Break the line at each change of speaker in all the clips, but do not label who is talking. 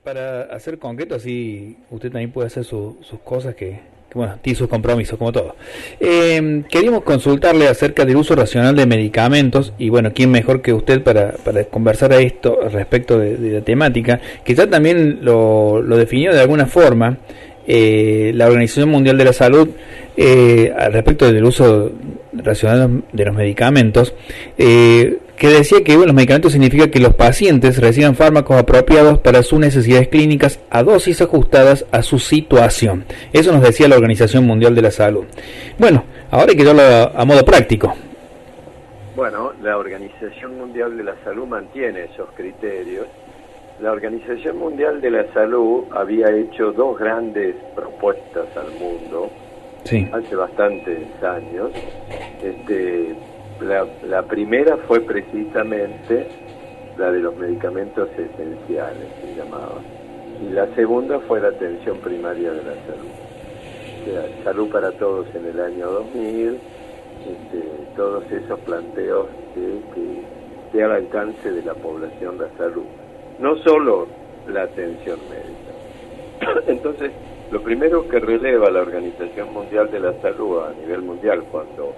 Para hacer concreto, así usted también puede hacer sus cosas bueno, tiene sus compromisos, como todo. Queríamos consultarle acerca del uso racional de medicamentos, y bueno, ¿quién mejor que usted para conversar a esto respecto de la temática? Que ya también lo definió de alguna forma la Organización Mundial de la Salud al respecto del uso racional de los medicamentos. Que decía que bueno, los medicamentos significa que los pacientes reciban fármacos apropiados para sus necesidades clínicas a dosis ajustadas a su situación. Eso nos decía la Organización Mundial de la Salud. Bueno, ahora hay que darlo a modo práctico.
Bueno, la Organización Mundial de la Salud mantiene esos criterios. La Organización Mundial de la Salud había hecho dos grandes propuestas al mundo, sí, hace bastantes años. La primera fue precisamente la de los medicamentos esenciales, se llamaba. Y la segunda fue la atención primaria de la salud. O sea, salud para todos en el año 2000, todos esos planteos que esté al alcance de la población la salud. No solo la atención médica. Entonces, lo primero que releva la Organización Mundial de la Salud a nivel mundial cuando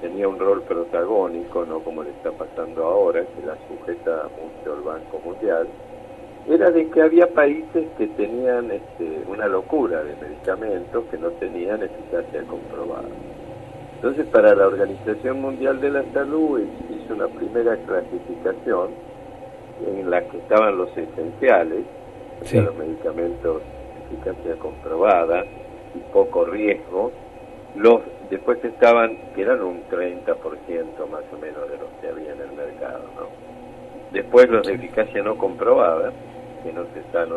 tenía un rol protagónico, no como le está pasando ahora, que la sujeta mucho el Banco Mundial, era de que había países que tenían una locura de medicamentos que no tenían eficacia comprobada. Entonces, para la Organización Mundial de la Salud hizo una primera clasificación en la que estaban los esenciales, sí, o sea, los medicamentos de eficacia comprobada y poco riesgo. Después estaban, que eran un 30% más o menos de los que había en el mercado, ¿no? Después los de eficacia no comprobada, que no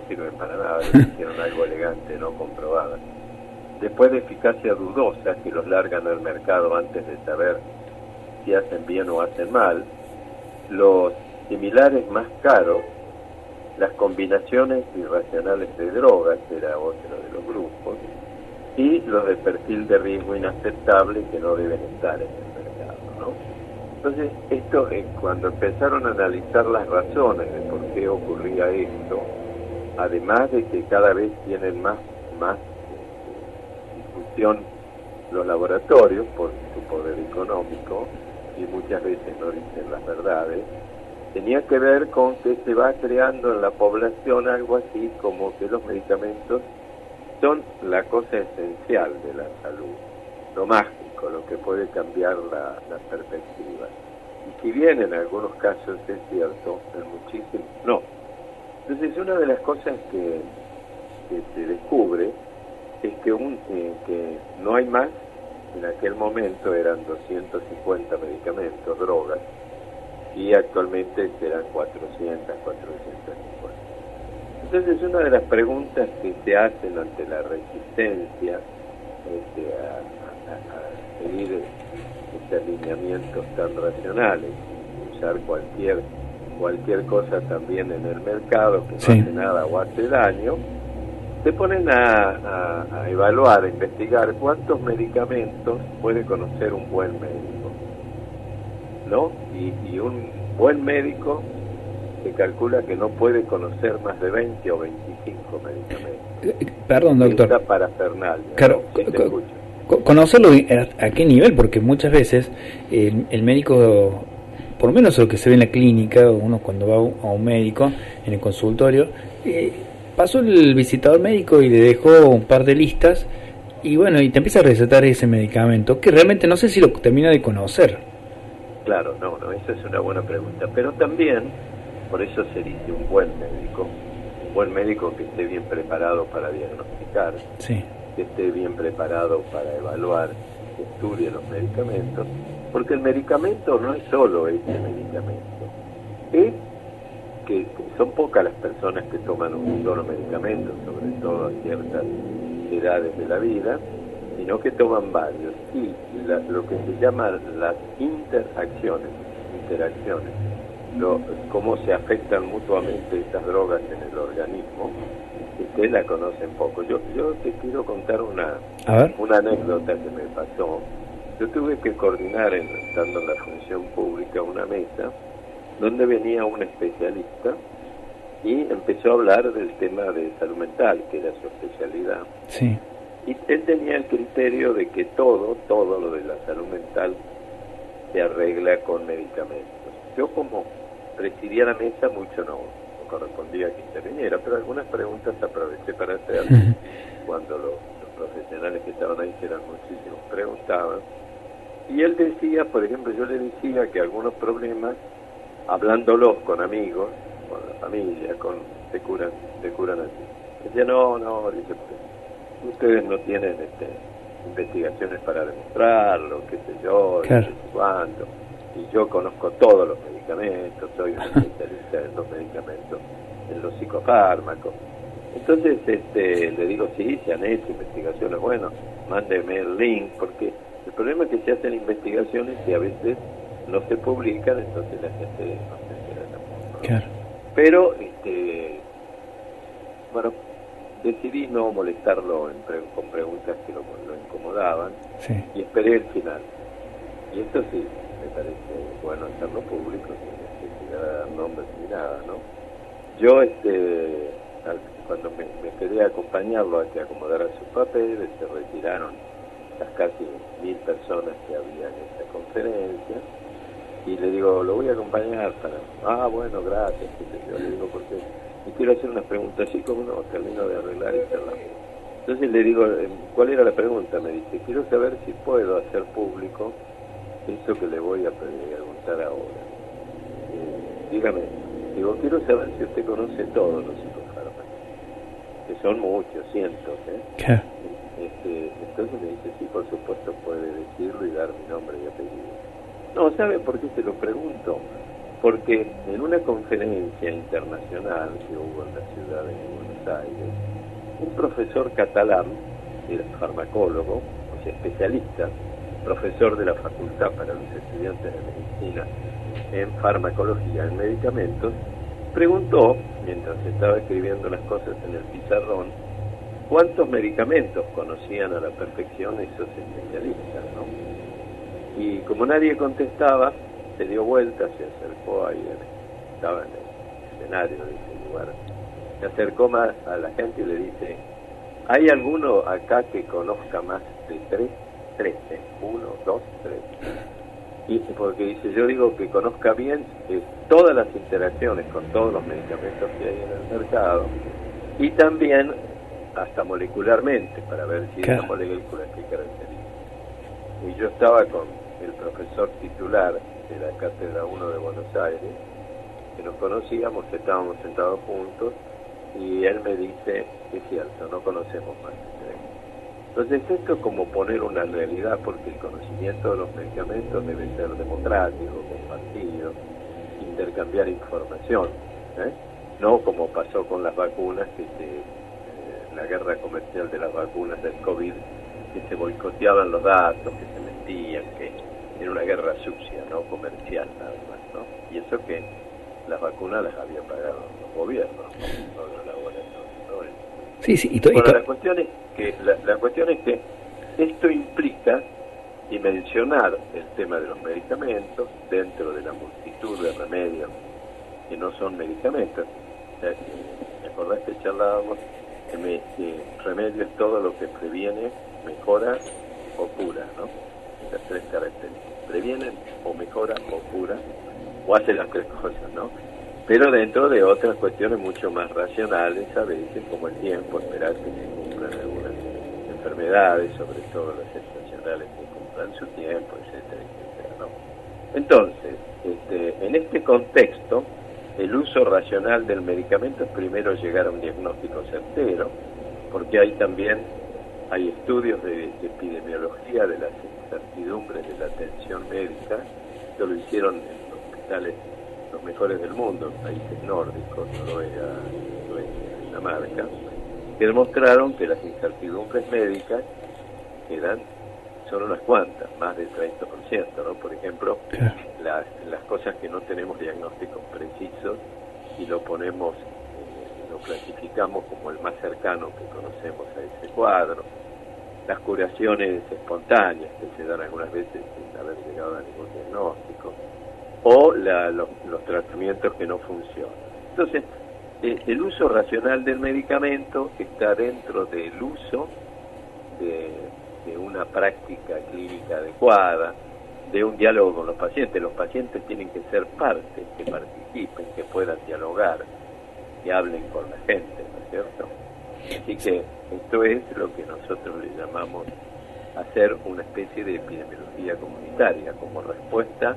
sirven para nada, hicieron algo elegante, no comprobada. Después de eficacia dudosa, que los largan al mercado antes de saber si hacen bien o hacen mal. Los similares más caros, las combinaciones irracionales de drogas, era otro de los grupos, y los de perfil de riesgo inaceptable que no deben estar en el mercado, ¿no? Entonces, esto cuando empezaron a analizar las razones de por qué ocurría esto, además de que cada vez tienen más difusión los laboratorios por su poder económico, y muchas veces no dicen las verdades, tenía que ver con que se va creando en la población algo así como que los medicamentos son la cosa esencial de la salud, lo mágico, lo que puede cambiar la perspectiva. Y si bien en algunos casos es cierto, en muchísimos no. Entonces, una de las cosas que se descubre es que no hay más. En aquel momento eran 250 medicamentos, drogas, y actualmente serán 400, 450. Entonces, una de las preguntas que se hacen ante la resistencia a seguir alineamientos tan racionales, usar cualquier cosa también en el mercado que no, sí, hace nada o hace daño, se ponen a evaluar, a investigar cuántos medicamentos puede conocer un buen médico, ¿no? Y un buen médico se calcula que no puede conocer más de 20 o 25 medicamentos.
Perdón, doctor.
Esta parafernalia.
Claro, ¿no? Conocerlo a qué nivel, porque muchas veces el médico, por lo menos lo que se ve en la clínica, uno cuando va a un médico en el consultorio, pasó el visitador médico y le dejó un par de listas, y bueno, y te empieza a recetar ese medicamento, que realmente no sé si lo termina de conocer. Claro, no, esa es una buena pregunta, pero también, por eso se dice un buen médico que esté bien preparado para diagnosticar, sí, que esté bien preparado para evaluar, que estudie los medicamentos, porque el medicamento no es solo ese medicamento, es que son pocas las personas que toman un solo medicamento, sobre todo a ciertas edades de la vida, sino que toman varios, y lo que se llama las interacciones, cómo se afectan mutuamente estas drogas en el organismo, ustedes la conocen poco. Yo te quiero contar una anécdota que me pasó. Yo tuve que coordinar, estando en la función pública, una mesa donde venía un especialista
y empezó a hablar del tema de salud mental, que era su especialidad.
Sí.
Y él tenía el criterio de que todo lo de la salud mental se arregla con medicamentos. Yo como presidía la mesa, mucho no correspondía que interviniera, pero algunas preguntas aproveché para hacer cuando los profesionales que estaban ahí, que eran muchísimos, preguntaban. Y él decía, por ejemplo, yo le decía que algunos problemas, hablándolos con amigos, con la familia, se curan así. Decía, no, dice, pues, ustedes no tienen investigaciones para demostrarlo, qué sé yo,
claro,
no sé cuánto. Y yo conozco todos los medicamentos, soy un especialista en los medicamentos, en los psicofármacos. Entonces le digo, sí, se han hecho investigaciones, bueno, mándeme el link, porque el problema es que se hacen investigaciones y a veces no se publican, entonces la gente no se entera tampoco, ¿no?
claro.
Pero, bueno, decidí no molestarlo con preguntas que lo incomodaban,
Sí.
y esperé el final. Y esto sí, me parece bueno hacerlo público, sin necesidad de dar nombres ni nada, ¿no? Yo, cuando me quedé a acompañarlo a que acomodara sus papeles, se retiraron las casi 1000 personas que había en esta conferencia, y le digo, lo voy a acompañar para... bueno, gracias, yo le digo, porque me quiero hacer unas preguntas, así como no, termino de arreglar y charlamos. Entonces le digo, ¿cuál era la pregunta? Me dice, quiero saber si puedo hacer público eso que le voy a preguntar ahora. Dígame, digo, quiero saber si usted conoce todos los psicofármacos, que son muchos, cientos,
Claro.
Entonces me dice, sí, por supuesto puede decirlo y dar mi nombre y apellido. No, ¿sabe por qué se lo pregunto? Porque en una conferencia internacional que hubo en la ciudad de Buenos Aires, un profesor catalán, era farmacólogo, o sea, especialista, profesor de la facultad para los estudiantes de medicina en farmacología, en medicamentos, preguntó, mientras estaba escribiendo las cosas en el pizarrón, cuántos medicamentos conocían a la perfección esos especialistas, ¿no? Y como nadie contestaba, se dio vuelta, se acercó ahí, estaba en el escenario de ese lugar, se acercó más a la gente y le dice, ¿hay alguno acá que conozca más de 3? 13, 1, 2, 3. Y porque dice, yo digo que conozca bien todas las interacciones con todos los medicamentos que hay en el mercado, y también hasta molecularmente, para ver si esa molécula qué caracteriza. Y yo estaba con el profesor titular de la Cátedra 1 de Buenos Aires, que nos conocíamos, estábamos sentados juntos, y él me dice, es cierto, no conocemos más de 3. Entonces esto es como poner una realidad, porque el conocimiento de los medicamentos debe ser democrático, compartido, intercambiar información, no como pasó con las vacunas, que la guerra comercial de las vacunas del COVID, que se boicoteaban los datos, que se mentían, que era una guerra sucia, no comercial nada más, ¿no? Y eso que las vacunas las había pagado los gobiernos, no los laboratorios, ¿no?
Sí,
Bueno, la cuestión es que esto implica dimensionar el tema de los medicamentos dentro de la multitud de remedios que no son medicamentos. ¿Me acordás que charlábamos? Remedio es todo lo que previene, mejora o cura, ¿no? Las 3 características. Previenen o mejora o cura, o hace las 3 cosas, ¿no? Pero dentro de otras cuestiones mucho más racionales, a veces, como el tiempo, esperar que se cumplan algunas enfermedades, sobre todo las estacionales que cumplan su tiempo, etcétera, etcétera, ¿no? Entonces, en este contexto, el uso racional del medicamento es primero llegar a un diagnóstico certero, porque hay estudios de epidemiología de las incertidumbres de la atención médica, que lo hicieron en hospitales los mejores del mundo, países nórdicos, Noruega, Suecia, Dinamarca, que demostraron que las incertidumbres médicas son unas cuantas, más del 30%, ¿no? Por ejemplo, las cosas que no tenemos diagnósticos precisos y lo clasificamos como el más cercano que conocemos a ese cuadro, las curaciones espontáneas que se dan algunas veces sin haber llegado a ningún diagnóstico, o los tratamientos que no funcionan. Entonces, El uso racional del medicamento está dentro del uso de una práctica clínica adecuada, de un diálogo con los pacientes. Los pacientes tienen que ser parte, que participen, que puedan dialogar, que hablen con la gente, ¿no es cierto? Así que esto es lo que nosotros le llamamos hacer una especie de epidemiología comunitaria como respuesta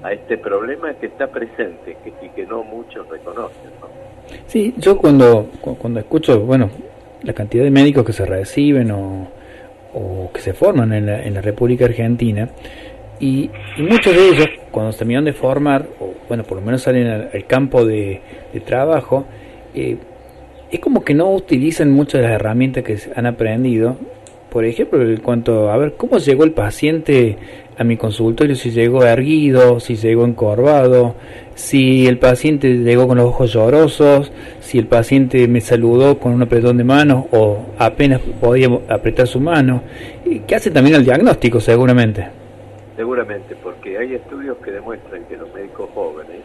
a este problema que está presente y que no muchos reconocen, ¿no?
Sí, yo cuando escucho, bueno, la cantidad de médicos que se reciben o que se forman en la República Argentina, y muchos de ellos, cuando se terminan de formar, o bueno, por lo menos salen al campo de trabajo, es como que no utilizan muchas de las herramientas que han aprendido. Por ejemplo, en cuanto a ver cómo llegó el paciente a mi consultorio, si llegó erguido, si llegó encorvado, si el paciente llegó con los ojos llorosos, si el paciente me saludó con un apretón de manos o apenas podía apretar su mano, que hace también el diagnóstico seguramente.
Seguramente, porque hay estudios que demuestran que los médicos jóvenes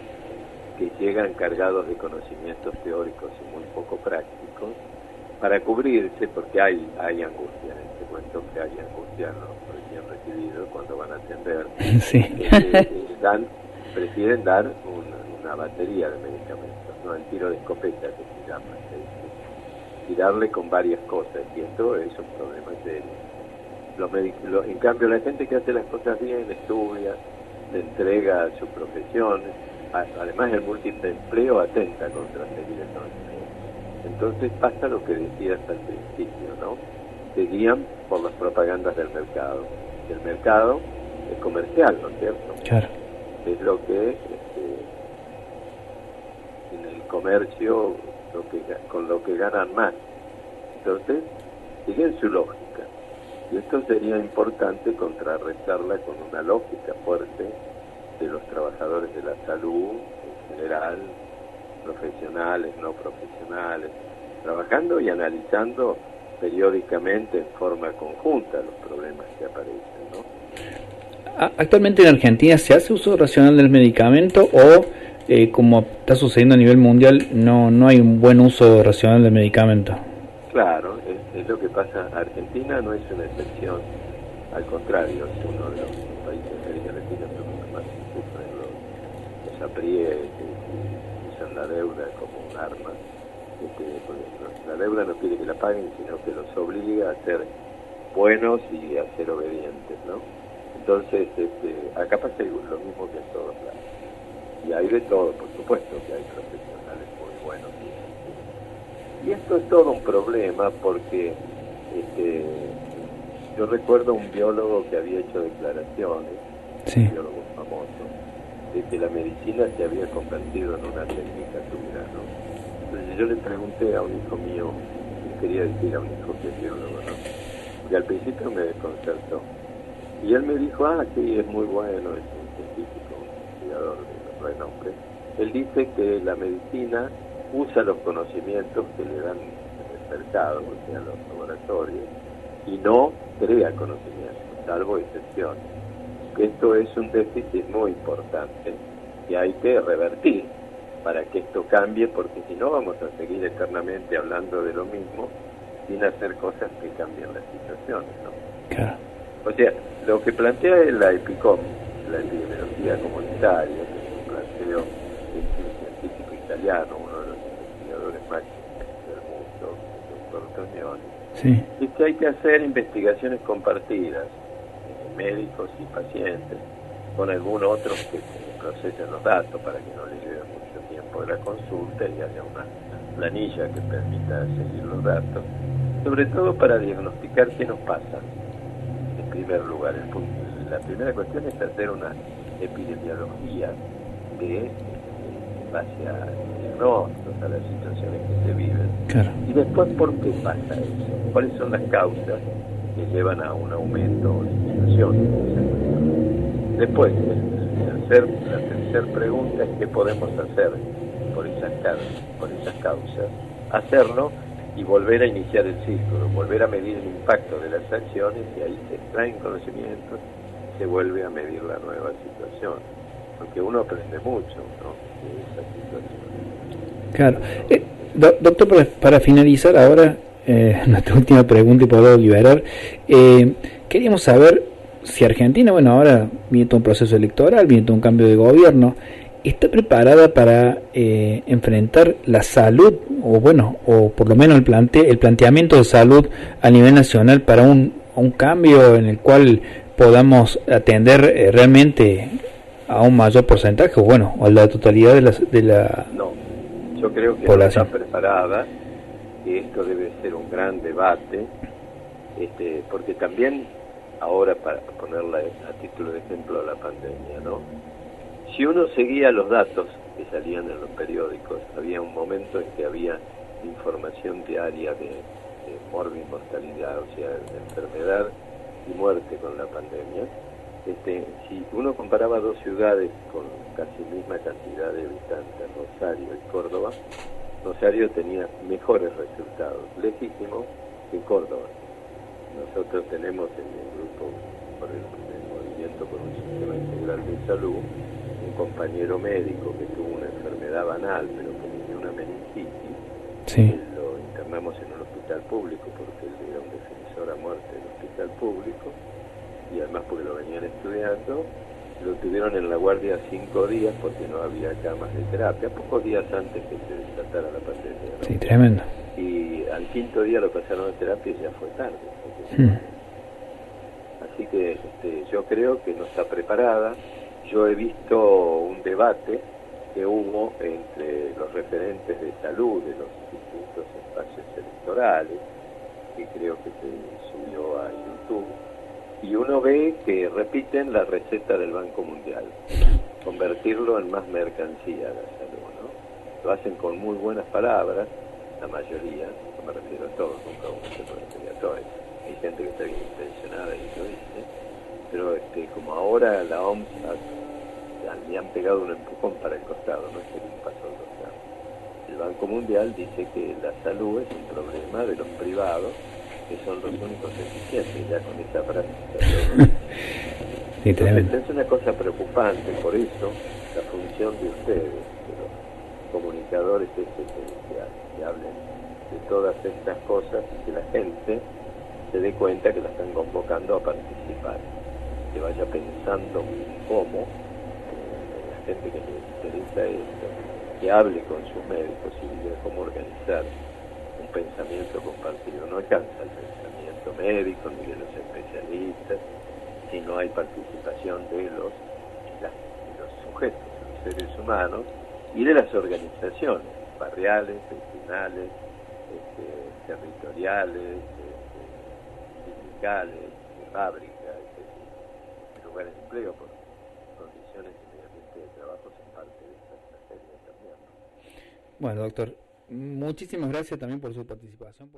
que llegan cargados de conocimientos teóricos y muy poco prácticos, para cubrirse, porque hay angustia en este cuento, que hay angustia en los recién recibidos cuando van a atender,
sí.
prefieren dar una batería de medicamentos, no el tiro de escopeta que se llama, tirarle con varias cosas, y esto es un problema serio. En cambio, la gente que hace las cosas bien, estudia, le entrega a su profesión, además el múltiple empleo atenta contra seguir el conocimiento. Entonces pasa lo que decías al principio, ¿no? Se guían por las propagandas del mercado. El mercado es comercial, ¿no es cierto?
Claro.
Es lo que en el comercio con lo que ganan más. Entonces siguen su lógica. Y esto sería importante contrarrestarla con una lógica fuerte de los trabajadores de la salud en general, profesionales, no profesionales, trabajando y analizando periódicamente en forma conjunta los problemas que aparecen, ¿no?
Actualmente en Argentina se hace uso racional del medicamento o como está sucediendo a nivel mundial no hay un buen uso racional del medicamento.
Claro, es lo que pasa. Argentina no es una excepción, al contrario, es uno de los países de América Latina que más sufren los aprietes y usan la deuda como un arma. La deuda no quiere que la paguen, sino que los obliga a ser buenos y a ser obedientes, ¿no? Entonces, acá pasa lo mismo que en todos lados. Y hay de todo, por supuesto, que hay profesionales muy buenos. Y esto es todo un problema porque yo recuerdo un biólogo que había hecho declaraciones,
sí.
Un biólogo famoso, de que la medicina se había convertido en una tecnicatura, ¿no? Entonces yo le pregunté a un hijo mío, ¿qué quería decir a un hijo que es biólogo, no? Porque al principio me desconcertó. Y él me dijo, sí, es muy bueno, es un científico, un investigador de renombre. Él dice que la medicina usa los conocimientos que le dan en el mercado, o sea, los laboratorios, y no crea conocimientos, salvo excepciones. Esto es un déficit muy importante que hay que revertir para que esto cambie, porque si no vamos a seguir eternamente hablando de lo mismo sin hacer cosas que cambien las situaciones, ¿no?
Claro.
O sea, lo que plantea es la EPICOM, la epidemiología comunitaria, que es un planteo de un científico italiano, uno de los investigadores máximos del mundo, el doctor Tognoni,
sí.
Es que hay que hacer investigaciones compartidas, médicos y pacientes, con algún otro que procesen los datos para que no le lleve mucho tiempo de la consulta y haya una planilla que permita seguir los datos, sobre todo para diagnosticar qué nos pasa. En primer lugar, la primera cuestión es hacer una epidemiología de base a diagnósticos, a las situaciones que se viven.
Claro.
Y después, ¿por qué pasa eso? ¿Cuáles son las causas que llevan a un aumento o disminución? Después, la tercera pregunta es qué podemos hacer por esas causas. Hacerlo y volver a iniciar el círculo, volver a medir el impacto de las acciones, y ahí se extraen conocimientos y se vuelve a medir la nueva situación. Porque uno aprende mucho, ¿no?, de esa situación.
Claro. Doctor, para finalizar ahora, nuestra última pregunta y poder liberar, queríamos saber si Argentina, bueno, ahora viene todo un proceso electoral, viene todo un cambio de gobierno, ¿está preparada para enfrentar la salud, o bueno, o por lo menos el planteamiento de salud a nivel nacional para un cambio en el cual podamos atender realmente a un mayor porcentaje, o bueno, a la totalidad de la
No, yo creo que
población?
no está preparada, que esto debe ser un gran debate, porque también, ahora para ponerla a título de ejemplo a la pandemia, ¿no? Si uno seguía los datos que salían en los periódicos, había un momento en que había información diaria de morbi-mortalidad, o sea, de enfermedad y muerte con la pandemia. Si uno comparaba dos ciudades con casi misma cantidad de habitantes, Rosario y Córdoba, Rosario tenía mejores resultados, lejísimos, que Córdoba. Nosotros tenemos en el grupo, por el Movimiento por un Sistema Integral de Salud, un compañero médico que tuvo una enfermedad banal, pero que tenía una meningitis.
Sí.
Lo internamos en un hospital público porque él era un defensor a muerte del hospital público, y además porque lo venían estudiando. Lo tuvieron en la guardia 5 días porque no había camas de terapia, pocos días antes que se desatara la pandemia, ¿no?
Sí, tremendo.
Y al 5.º día lo pasaron a terapia y ya fue tarde. Así que yo creo que no está preparada. Yo he visto un debate que hubo entre los referentes de salud de los distintos espacios electorales, que creo que se subió a YouTube, y uno ve que repiten la receta del Banco Mundial, convertirlo en más mercancía la salud, ¿no? Lo hacen con muy buenas palabras, la mayoría, no me refiero a todos, nunca uno se puede referir a todos, hay gente que está bien intencionada y lo dice, pero como ahora la OMS le han pegado un empujón para el costado, no es que le pasó al costado. El Banco Mundial dice que la salud es un problema de los privados, que son los únicos eficientes, ya con esa frase.
Sí,
Entonces, es una cosa preocupante, por eso la función de ustedes, de los comunicadores, es esencial, que hablen de todas estas cosas y que la gente se dé cuenta que la están convocando a participar, que vaya pensando cómo, la gente que le interesa esto, que hable con sus médicos y diga cómo organizar un pensamiento compartido. No alcanza el pensamiento médico ni de los especialistas si no hay participación de los sujetos, los seres humanos, y de las organizaciones barriales, vecinales, territoriales, sindicales, de fábricas, de lugares de empleo, por condiciones y medio ambiente de trabajo son parte de esta estrategia también.
Bueno, doctor, muchísimas gracias también por su participación.